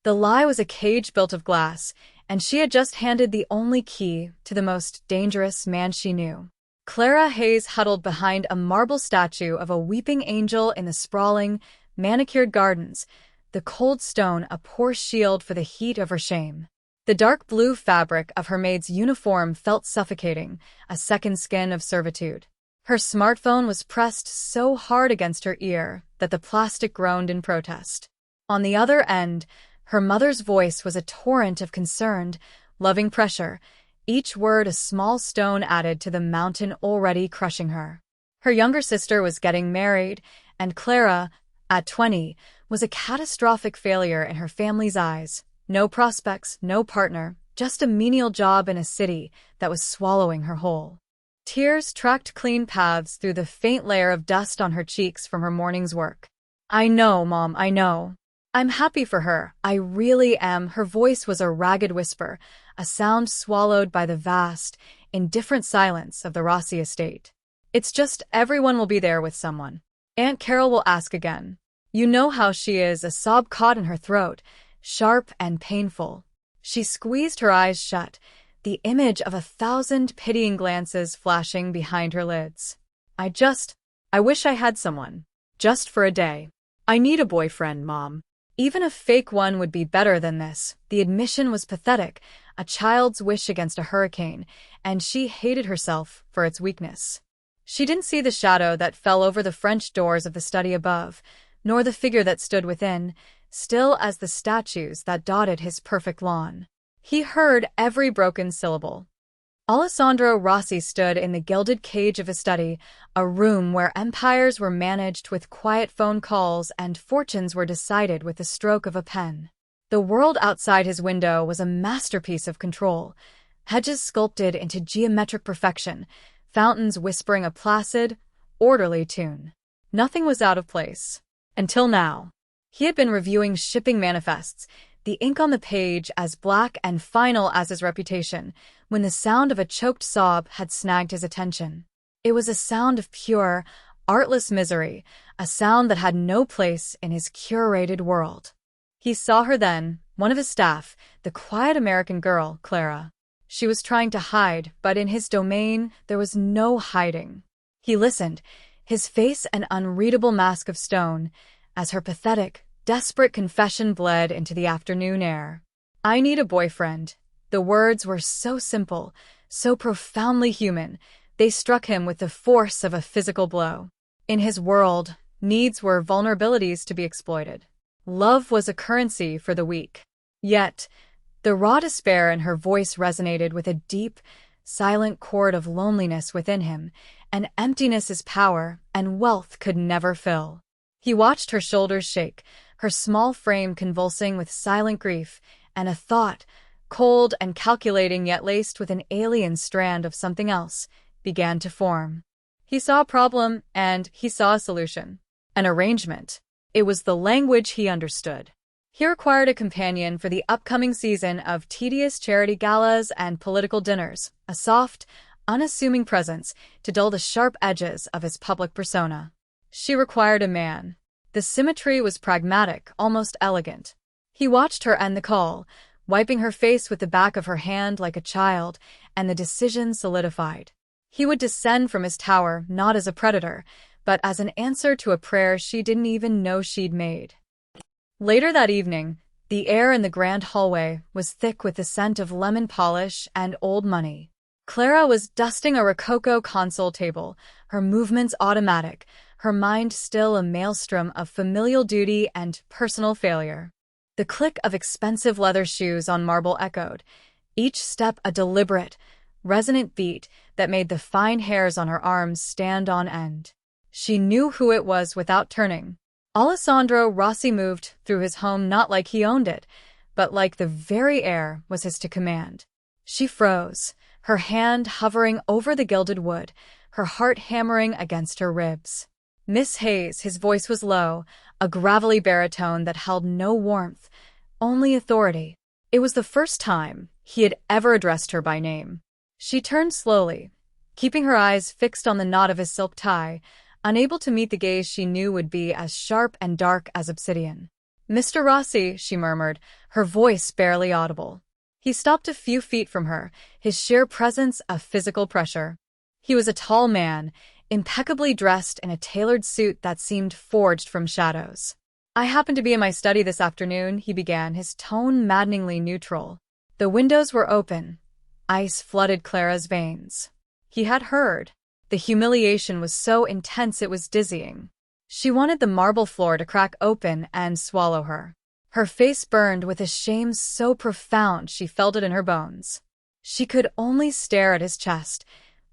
The lie was a cage built of glass, and she had just handed the only key to the most dangerous man she knew. Clara Hayes huddled behind a marble statue of a weeping angel in the sprawling, manicured gardens, the cold stone a poor shield for the heat of her shame. The dark blue fabric of her maid's uniform felt suffocating, a second skin of servitude. Her smartphone was pressed so hard against her ear that the plastic groaned in protest. On the other end, her mother's voice was a torrent of concerned, loving pressure, each word a small stone added to the mountain already crushing her. Her younger sister was getting married, and Clara, at 20, was a catastrophic failure in her family's eyes. No prospects, no partner, just a menial job in a city that was swallowing her whole. Tears tracked clean paths through the faint layer of dust on her cheeks from her morning's work. "I know, Mom, I know. I'm happy for her. I really am." Her voice was a ragged whisper, a sound swallowed by the vast, indifferent silence of the Rossi estate. "It's just everyone will be there with someone. Aunt Carol will ask again. You know how she is." A sob caught in her throat, sharp and painful. She squeezed her eyes shut, the image of 1,000 pitying glances flashing behind her lids. I wish I had someone. Just for a day. I need a boyfriend, Mom. Even a fake one would be better than this." The admission was pathetic, a child's wish against a hurricane, and she hated herself for its weakness. She didn't see the shadow that fell over the French doors of the study above, nor the figure that stood within, still as the statues that dotted his perfect lawn. He heard every broken syllable. Alessandro Rossi stood in the gilded cage of his study, a room where empires were managed with quiet phone calls and fortunes were decided with the stroke of a pen. The world outside his window was a masterpiece of control, hedges sculpted into geometric perfection, fountains whispering a placid, orderly tune. Nothing was out of place. Until now. He had been reviewing shipping manifests, the ink on the page as black and final as his reputation, when the sound of a choked sob had snagged his attention. It was a sound of pure, artless misery, a sound that had no place in his curated world. He saw her then, one of his staff, the quiet American girl, Clara. She was trying to hide, but in his domain there was no hiding. He listened, his face an unreadable mask of stone, as her pathetic, desperate confession bled into the afternoon air. "I need a boyfriend." The words were so simple, so profoundly human, they struck him with the force of a physical blow. In his world, needs were vulnerabilities to be exploited. Love was a currency for the weak. Yet, the raw despair in her voice resonated with a deep, silent chord of loneliness within him, an emptiness his power and wealth could never fill. He watched her shoulders shake, her small frame convulsing with silent grief, and a thought, cold and calculating yet laced with an alien strand of something else, began to form. He saw a problem, and he saw a solution. An arrangement. It was the language he understood. He required a companion for the upcoming season of tedious charity galas and political dinners, a soft, unassuming presence to dull the sharp edges of his public persona. She required a man. The symmetry was pragmatic, almost elegant. He watched her end the call, wiping her face with the back of her hand like a child, and the decision solidified. He would descend from his tower not as a predator, but as an answer to a prayer she didn't even know she'd made. Later that evening, the air in the grand hallway was thick with the scent of lemon polish and old money. Clara was dusting a Rococo console table, her movements automatic, her mind still a maelstrom of familial duty and personal failure. The click of expensive leather shoes on marble echoed, each step a deliberate, resonant beat that made the fine hairs on her arms stand on end. She knew who it was without turning. Alessandro Rossi moved through his home not like he owned it, but like the very air was his to command. She froze, her hand hovering over the gilded wood, her heart hammering against her ribs. "Miss Hayes," his voice was low, a gravelly baritone that held no warmth, only authority. It was the first time he had ever addressed her by name. She turned slowly, keeping her eyes fixed on the knot of his silk tie, unable to meet the gaze she knew would be as sharp and dark as obsidian. Mr. Rossi, she murmured, her voice barely audible. He stopped a few feet from her, his sheer presence a physical pressure. He was a tall man, impeccably dressed in a tailored suit that seemed forged from shadows. I happened to be in my study this afternoon, he began, his tone maddeningly neutral. The windows were open. Ice flooded Clara's veins. He had heard. The humiliation was so intense it was dizzying. She wanted the marble floor to crack open and swallow her. Her face burned with a shame so profound she felt it in her bones. She could only stare at his chest,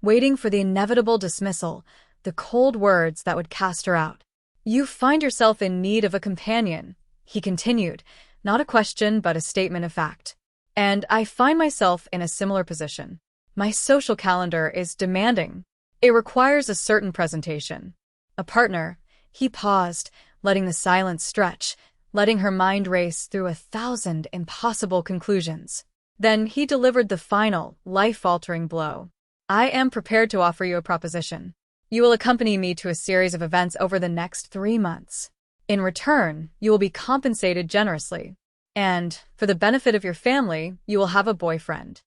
waiting for the inevitable dismissal, the cold words that would cast her out. You find yourself in need of a companion, he continued, not a question but a statement of fact. And I find myself in a similar position. My social calendar is demanding. It requires a certain presentation. A partner. He paused, letting the silence stretch, letting her mind race through 1,000 impossible conclusions. Then he delivered the final, life-altering blow. I am prepared to offer you a proposition. You will accompany me to a series of events over the next 3 months. In return, you will be compensated generously. And, for the benefit of your family, you will have a boyfriend.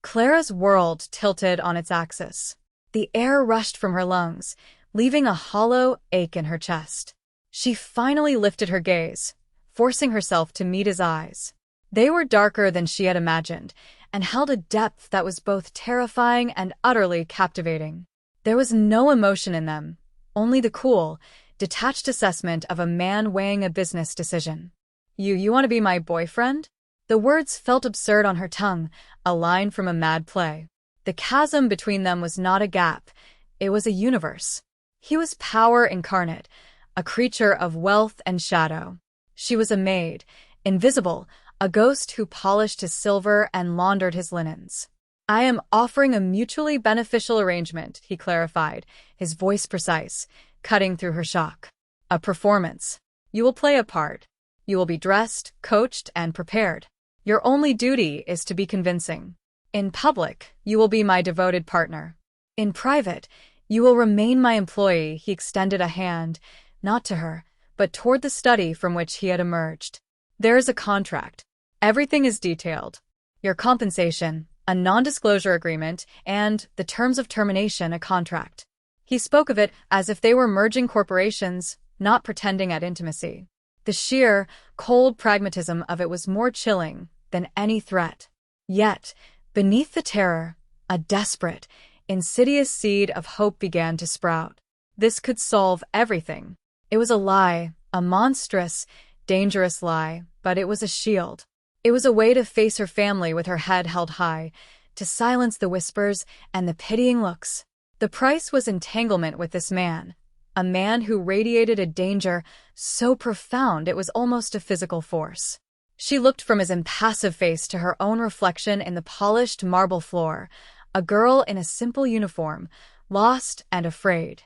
Clara's world tilted on its axis. The air rushed from her lungs, leaving a hollow ache in her chest. She finally lifted her gaze, forcing herself to meet his eyes. They were darker than she had imagined, and held a depth that was both terrifying and utterly captivating. There was no emotion in them, only the cool, detached assessment of a man weighing a business decision. You want to be my boyfriend? The words felt absurd on her tongue, a line from a mad play. The chasm between them was not a gap, it was a universe. He was power incarnate, a creature of wealth and shadow. She was a maid, invisible, a ghost who polished his silver and laundered his linens. I am offering a mutually beneficial arrangement, he clarified, his voice precise, cutting through her shock. A performance. You will play a part. You will be dressed, coached, and prepared. Your only duty is to be convincing. In public, you will be my devoted partner. In private, you will remain my employee. He extended a hand, not to her, but toward the study from which he had emerged. There is a contract. Everything is detailed. Your compensation, a non-disclosure agreement, and the terms of termination, a contract. He spoke of it as if they were merging corporations, not pretending at intimacy. The sheer, cold pragmatism of it was more chilling than any threat. Yet, beneath the terror, a desperate, insidious seed of hope began to sprout. This could solve everything. It was a lie, a monstrous, dangerous lie, but it was a shield. It was a way to face her family with her head held high, to silence the whispers and the pitying looks. The price was entanglement with this man, a man who radiated a danger so profound it was almost a physical force. She looked from his impassive face to her own reflection in the polished marble floor, a girl in a simple uniform, lost and afraid.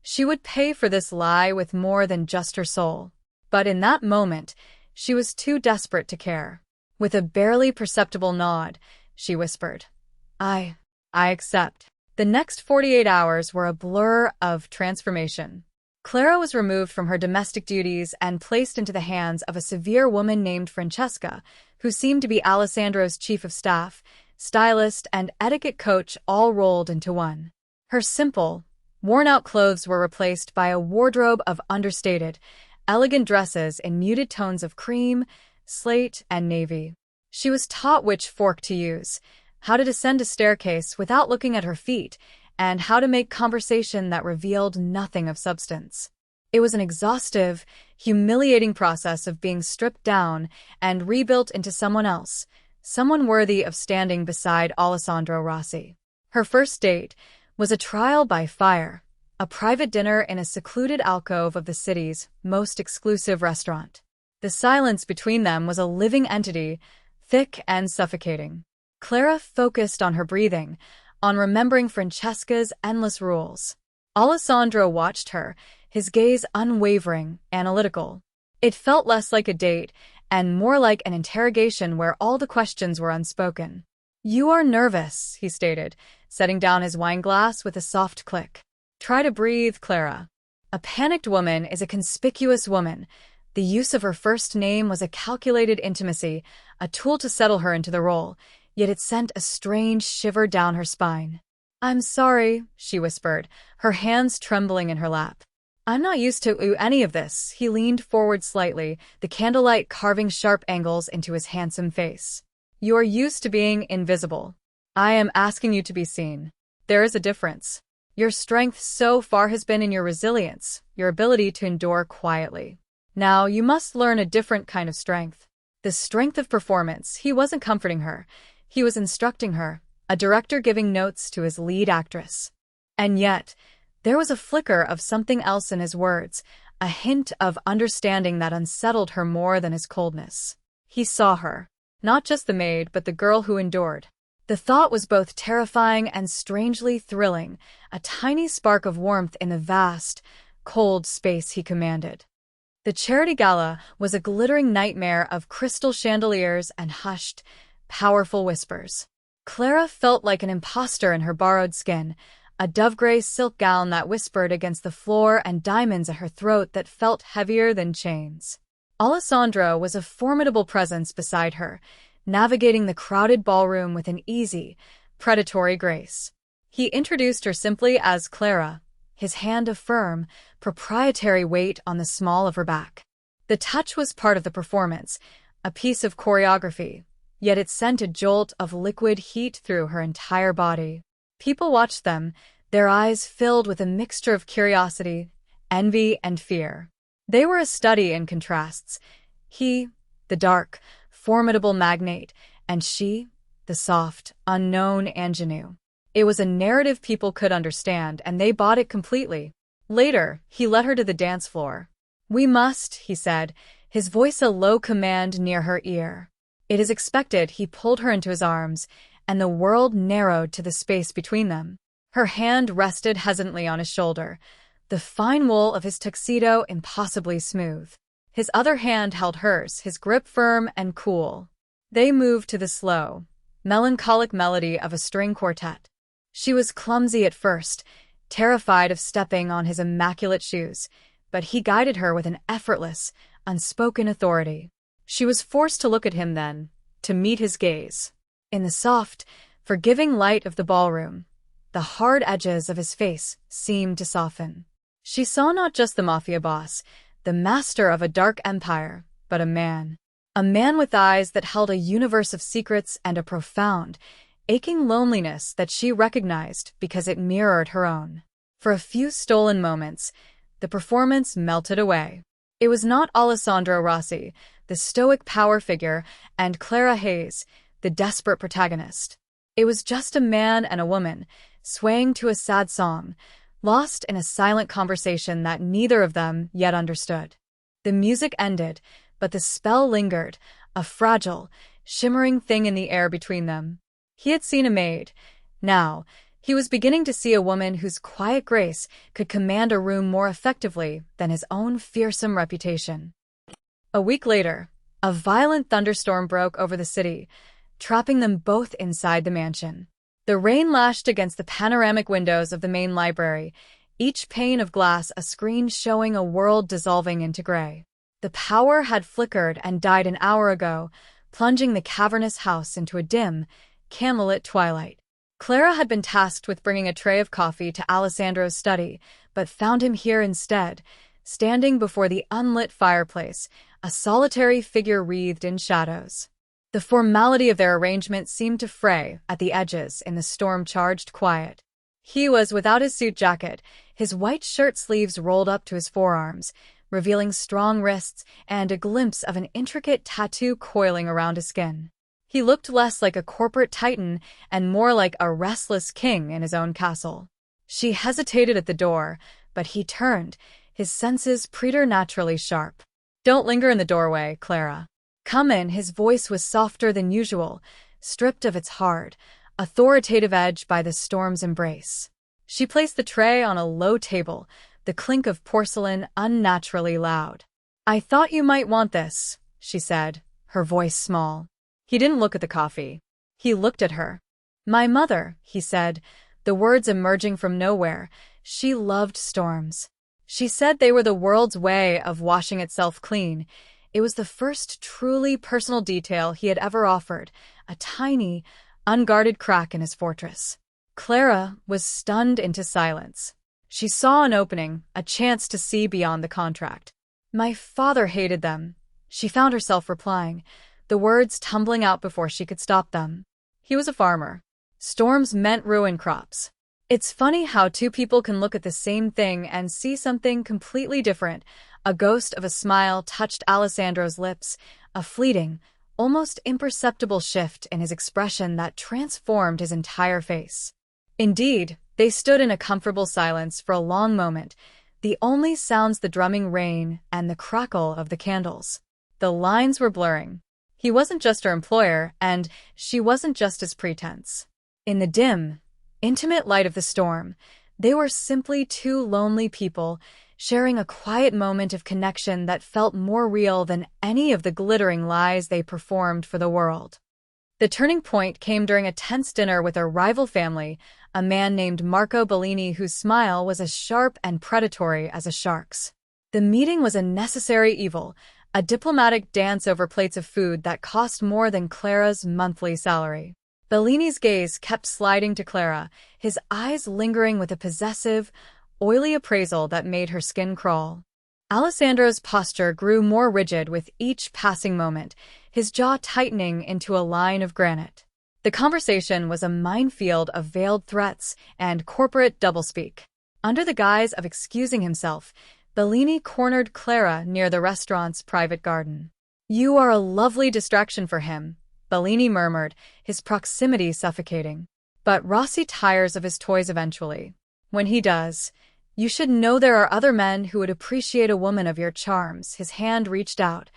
She would pay for this lie with more than just her soul. But in that moment, she was too desperate to care. With a barely perceptible nod, she whispered, I accept. The next 48 hours were a blur of transformation. Clara was removed from her domestic duties and placed into the hands of a severe woman named Francesca, who seemed to be Alessandro's chief of staff, stylist, and etiquette coach all rolled into one. Her simple, worn-out clothes were replaced by a wardrobe of understated, elegant dresses in muted tones of cream, slate, and navy. She was taught which fork to use, how to descend a staircase without looking at her feet, and how to make conversation that revealed nothing of substance. It was an exhaustive, humiliating process of being stripped down and rebuilt into someone else, someone worthy of standing beside Alessandro Rossi. Her first date was a trial by fire, a private dinner in a secluded alcove of the city's most exclusive restaurant. The silence between them was a living entity, thick and suffocating. Clara focused on her breathing, on remembering Francesca's endless rules. Alessandro watched her, his gaze unwavering, analytical. It felt less like a date and more like an interrogation where all the questions were unspoken. You are nervous, he stated, setting down his wine glass with a soft click. Try to breathe, Clara. A panicked woman is a conspicuous woman, The use of her first name was a calculated intimacy, a tool to settle her into the role, yet it sent a strange shiver down her spine. "I'm sorry," she whispered, her hands trembling in her lap. "I'm not used to any of this." He leaned forward slightly, the candlelight carving sharp angles into his handsome face. "You're used to being invisible. I am asking you to be seen. There is a difference. Your strength so far has been in your resilience, your ability to endure quietly. Now you must learn a different kind of strength. The strength of performance." He wasn't comforting her. He was instructing her, a director giving notes to his lead actress. And yet, there was a flicker of something else in his words, a hint of understanding that unsettled her more than his coldness. He saw her, not just the maid but the girl who endured. The thought was both terrifying and strangely thrilling, a tiny spark of warmth in the vast, cold space he commanded. The charity gala was a glittering nightmare of crystal chandeliers and hushed, powerful whispers. Clara felt like an imposter in her borrowed skin, a dove-gray silk gown that whispered against the floor and diamonds at her throat that felt heavier than chains. Alessandro was a formidable presence beside her, navigating the crowded ballroom with an easy, predatory grace. He introduced her simply as Clara, his hand a firm, proprietary weight on the small of her back. The touch was part of the performance, a piece of choreography, yet it sent a jolt of liquid heat through her entire body. People watched them, their eyes filled with a mixture of curiosity, envy, and fear. They were a study in contrasts. He, the dark, formidable magnate, and she, the soft, unknown ingenue. It was a narrative people could understand, and they bought it completely. Later, he led her to the dance floor. "We must," he said, his voice a low command near her ear. It is expected. He pulled her into his arms, and the world narrowed to the space between them. Her hand rested hesitantly on his shoulder, the fine wool of his tuxedo impossibly smooth. His other hand held hers, his grip firm and cool. They moved to the slow, melancholic melody of a string quartet. She was clumsy at first, terrified of stepping on his immaculate shoes, but he guided her with an effortless, unspoken authority. She was forced to look at him then, to meet his gaze. In the soft, forgiving light of the ballroom, the hard edges of his face seemed to soften. She saw not just the Mafia boss, the master of a dark empire, but a man. A man with eyes that held a universe of secrets and a profound, aching loneliness that she recognized because it mirrored her own. For a few stolen moments, the performance melted away. It was not Alessandro Rossi, the stoic power figure, and Clara Hayes, the desperate protagonist. It was just a man and a woman, swaying to a sad song, lost in a silent conversation that neither of them yet understood. The music ended, but the spell lingered, a fragile, shimmering thing in the air between them. He had seen a maid. Now, he was beginning to see a woman whose quiet grace could command a room more effectively than his own fearsome reputation. A week later, a violent thunderstorm broke over the city, trapping them both inside the mansion. The rain lashed against the panoramic windows of the main library, each pane of glass a screen showing a world dissolving into gray. The power had flickered and died an hour ago, plunging the cavernous house into a dim, candlelit twilight. Clara had been tasked with bringing a tray of coffee to Alessandro's study, but found him here instead, standing before the unlit fireplace, a solitary figure wreathed in shadows. The formality of their arrangement seemed to fray at the edges in the storm-charged quiet. He was without his suit jacket, his white shirt sleeves rolled up to his forearms, revealing strong wrists and a glimpse of an intricate tattoo coiling around his skin. He looked less like a corporate titan and more like a restless king in his own castle. She hesitated at the door, but he turned, his senses preternaturally sharp. "Don't linger in the doorway, Clara. Come in." His voice was softer than usual, stripped of its hard, authoritative edge by the storm's embrace. She placed the tray on a low table, the clink of porcelain unnaturally loud. "I thought you might want this," she said, her voice small. He didn't look at the coffee. He looked at her. "My mother," he said, the words emerging from nowhere. "She loved storms. She said they were the world's way of washing itself clean. It was the first truly personal detail he had ever offered, a tiny, unguarded crack in his fortress. Clara was stunned into silence. She saw an opening, a chance to see beyond the contract. "My father hated them," she found herself replying, the words tumbling out before she could stop them. "He was a farmer. Storms meant ruined crops." It's funny how two people can look at the same thing and see something completely different. A ghost of a smile touched Alessandro's lips, a fleeting, almost imperceptible shift in his expression that transformed his entire face. Indeed, they stood in a comfortable silence for a long moment, the only sounds the drumming rain and the crackle of the candles. The lines were blurring. He wasn't just her employer, and she wasn't just his pretense. In the dim, intimate light of the storm, they were simply two lonely people, sharing a quiet moment of connection that felt more real than any of the glittering lies they performed for the world. The turning point came during a tense dinner with a rival family, a man named Marco Bellini whose smile was as sharp and predatory as a shark's. The meeting was a necessary evil, a diplomatic dance over plates of food that cost more than Clara's monthly salary. Bellini's gaze kept sliding to Clara, his eyes lingering with a possessive, oily appraisal that made her skin crawl. Alessandro's posture grew more rigid with each passing moment, his jaw tightening into a line of granite. The conversation was a minefield of veiled threats and corporate doublespeak. Under the guise of excusing himself, Bellini cornered Clara near the restaurant's private garden. "You are a lovely distraction for him," Bellini murmured, his proximity suffocating. "But Rossi tires of his toys eventually. When he does, you should know there are other men who would appreciate a woman of your charms." His hand reached out,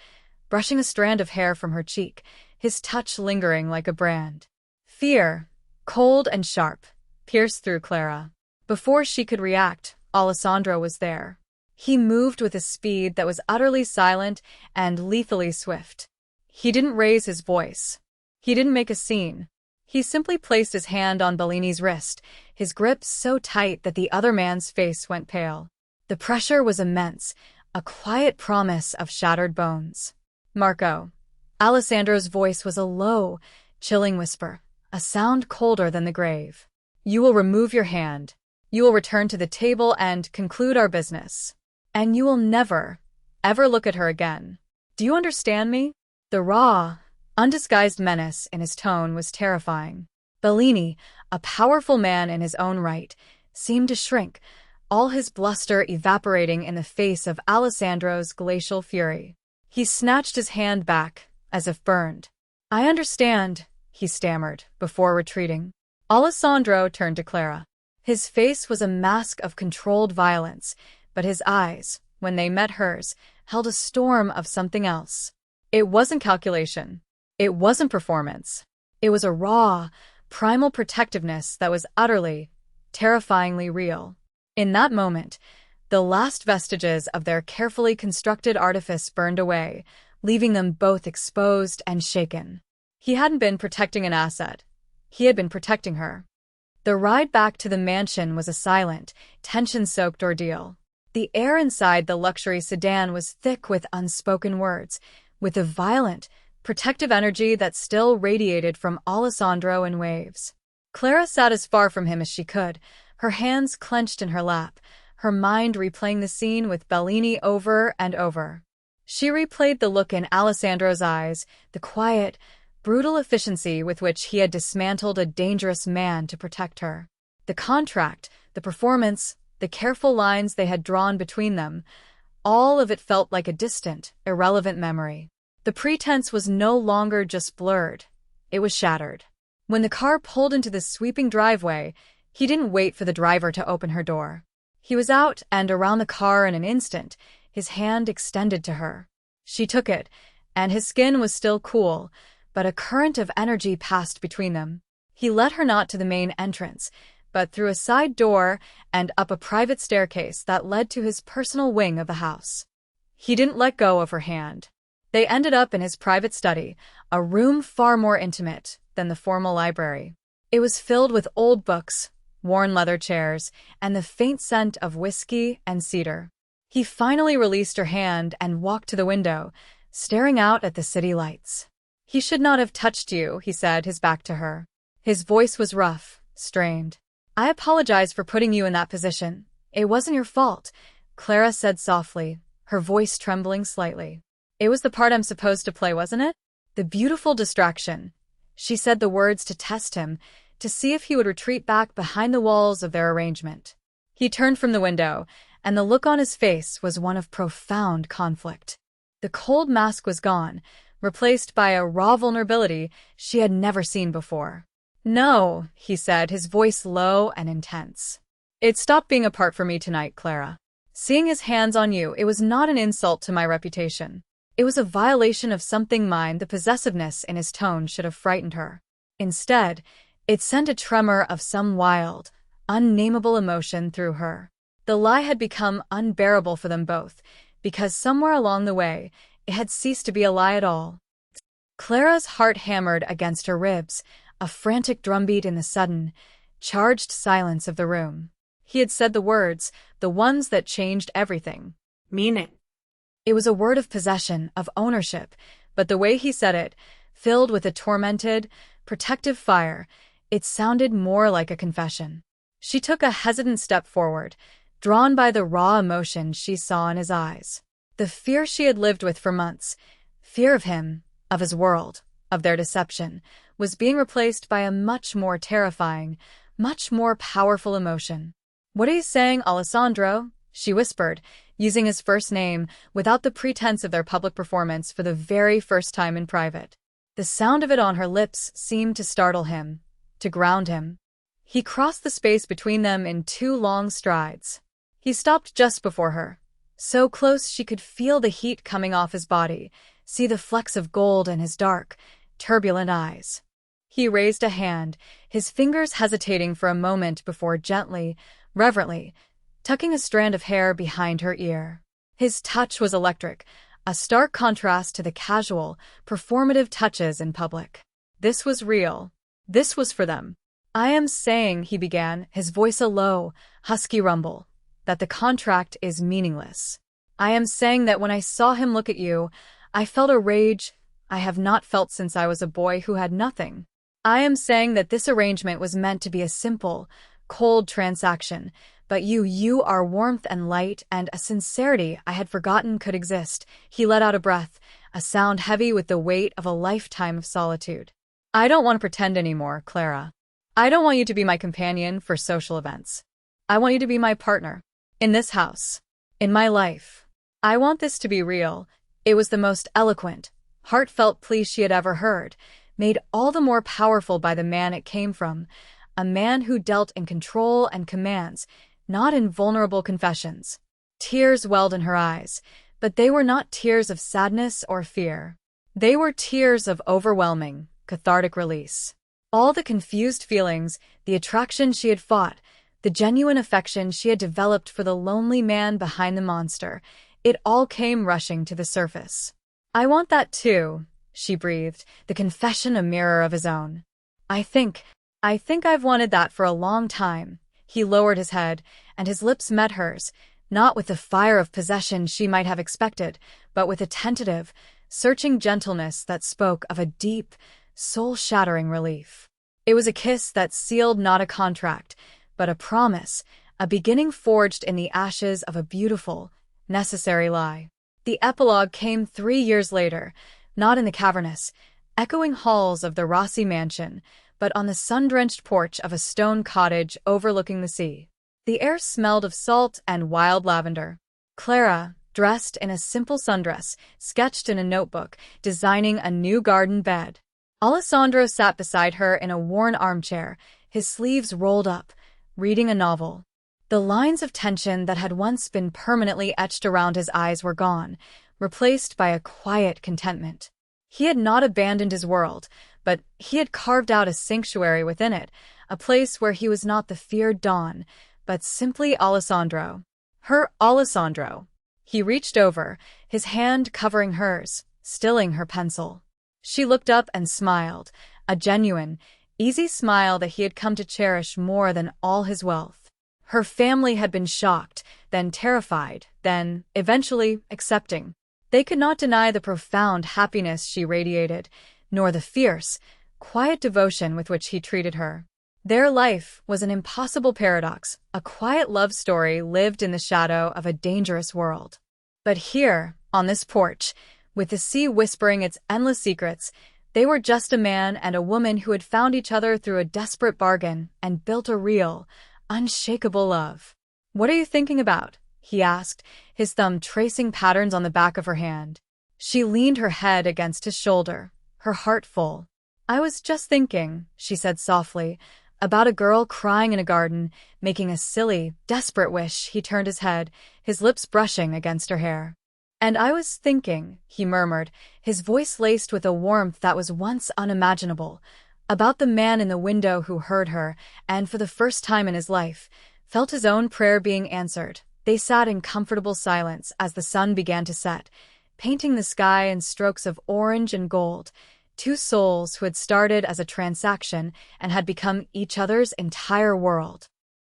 brushing a strand of hair from her cheek, his touch lingering like a brand. Fear, cold and sharp, pierced through Clara. Before she could react, Alessandro was there. He moved with a speed that was utterly silent and lethally swift. He didn't raise his voice. He didn't make a scene. He simply placed his hand on Bellini's wrist, his grip so tight that the other man's face went pale. The pressure was immense, a quiet promise of shattered bones. "Marco." Alessandro's voice was a low, chilling whisper, a sound colder than the grave. "You will remove your hand. You will return to the table and conclude our business. And you will never, ever look at her again. Do you understand me?" The raw, undisguised menace in his tone was terrifying. Bellini, a powerful man in his own right, seemed to shrink, all his bluster evaporating in the face of Alessandro's glacial fury. He snatched his hand back, as if burned. "I understand," he stammered, before retreating. Alessandro turned to Clara. His face was a mask of controlled violence, but his eyes, when they met hers, held a storm of something else. It wasn't calculation. It wasn't performance. It was a raw, primal protectiveness that was utterly, terrifyingly real. In that moment, the last vestiges of their carefully constructed artifice burned away, leaving them both exposed and shaken. He hadn't been protecting an asset. He had been protecting her. The ride back to the mansion was a silent, tension-soaked ordeal. The air inside the luxury sedan was thick with unspoken words, with a violent, protective energy that still radiated from Alessandro in waves. Clara sat as far from him as she could, her hands clenched in her lap, her mind replaying the scene with Bellini over and over. She replayed the look in Alessandro's eyes, the quiet, brutal efficiency with which he had dismantled a dangerous man to protect her. The contract, the performance, the careful lines they had drawn between them, all of it felt like a distant, irrelevant memory. The pretense was no longer just blurred, it was shattered. When the car pulled into the sweeping driveway, he didn't wait for the driver to open her door. He was out and around the car in an instant, his hand extended to her. She took it, and his skin was still cool, but a current of energy passed between them. He led her not to the main entrance, but through a side door and up a private staircase that led to his personal wing of the house. He didn't let go of her hand. They ended up in his private study, a room far more intimate than the formal library. It was filled with old books, worn leather chairs, and the faint scent of whiskey and cedar. He finally released her hand and walked to the window, staring out at the city lights. "He should not have touched you," he said, his back to her. His voice was rough, strained. "I apologize for putting you in that position. It wasn't your fault," Clara said softly, her voice trembling slightly. "It was the part I'm supposed to play, wasn't it? The beautiful distraction." She said the words to test him, to see if he would retreat back behind the walls of their arrangement. He turned from the window, and the look on his face was one of profound conflict. The cold mask was gone, replaced by a raw vulnerability she had never seen before. "No," he said, his voice low and intense. "It stopped being a part for me tonight, Clara. Seeing his hands on you, it was not an insult to my reputation. It was a violation of something mine." The possessiveness in his tone should have frightened her. Instead, it sent a tremor of some wild, unnameable emotion through her. The lie had become unbearable for them both, because somewhere along the way, it had ceased to be a lie at all. Clara's heart hammered against her ribs, a frantic drumbeat in the sudden, charged silence of the room. He had said the words, the ones that changed everything. Meaning. It was a word of possession, of ownership, but the way he said it, filled with a tormented, protective fire, it sounded more like a confession. She took a hesitant step forward, drawn by the raw emotion she saw in his eyes. The fear she had lived with for months, fear of him, of his world, of their deception, was being replaced by a much more terrifying, much more powerful emotion. "What are you saying, Alessandro?" she whispered, using his first name without the pretense of their public performance for the very first time in private. The sound of it on her lips seemed to startle him, to ground him. He crossed the space between them in 2 long strides. He stopped just before her, so close she could feel the heat coming off his body, see the flecks of gold in his dark, turbulent eyes. He raised a hand, his fingers hesitating for a moment before gently, reverently, tucking a strand of hair behind her ear. His touch was electric, a stark contrast to the casual, performative touches in public. This was real. This was for them. "I am saying," he began, his voice a low, husky rumble, "that the contract is meaningless. I am saying that when I saw him look at you, I felt a rage I have not felt since I was a boy who had nothing. I am saying that this arrangement was meant to be a simple, cold transaction, but you are warmth and light and a sincerity I had forgotten could exist." He let out a breath, a sound heavy with the weight of a lifetime of solitude. "I don't want to pretend anymore, Clara. I don't want you to be my companion for social events. I want you to be my partner. In this house. In my life. I want this to be real." It was the most eloquent, heartfelt plea she had ever heard, made all the more powerful by the man it came from, a man who dealt in control and commands, not in vulnerable confessions. Tears welled in her eyes, but they were not tears of sadness or fear. They were tears of overwhelming, cathartic release. All the confused feelings, the attraction she had fought, the genuine affection she had developed for the lonely man behind the monster, it all came rushing to the surface. "I want that too," she breathed, the confession a mirror of his own. I think I've wanted that for a long time." He lowered his head, and his lips met hers, not with the fire of possession she might have expected, but with a tentative, searching gentleness that spoke of a deep, soul-shattering relief. It was a kiss that sealed not a contract, but a promise, a beginning forged in the ashes of a beautiful, necessary lie. The epilogue came 3 years later, not in the cavernous, echoing halls of the Rossi mansion, but on the sun-drenched porch of a stone cottage overlooking the sea. The air smelled of salt and wild lavender. Clara, dressed in a simple sundress, sketched in a notebook, designing a new garden bed. Alessandro sat beside her in a worn armchair, his sleeves rolled up, reading a novel. The lines of tension that had once been permanently etched around his eyes were gone, replaced by a quiet contentment. He had not abandoned his world, but he had carved out a sanctuary within it, a place where he was not the feared Don, but simply Alessandro. Her Alessandro. He reached over, his hand covering hers, stilling her pencil. She looked up and smiled, a genuine, easy smile that he had come to cherish more than all his wealth. Her family had been shocked, then terrified, then, eventually, accepting. They could not deny the profound happiness she radiated, nor the fierce, quiet devotion with which he treated her. Their life was an impossible paradox, a quiet love story lived in the shadow of a dangerous world. But here, on this porch, with the sea whispering its endless secrets, they were just a man and a woman who had found each other through a desperate bargain and built a real, unshakable love. "What are you thinking about?" he asked, his thumb tracing patterns on the back of her hand. She leaned her head against his shoulder, her heart full. "I was just thinking," she said softly, "about a girl crying in a garden, making a silly, desperate wish." He turned his head, his lips brushing against her hair. "And I was thinking," he murmured, his voice laced with a warmth that was once unimaginable, about the man in the window who heard her, and for the first time in his life, felt his own prayer being answered. They sat in comfortable silence as the sun began to set, painting the sky in strokes of orange and gold, two souls who had started as a transaction and had become each other's entire world.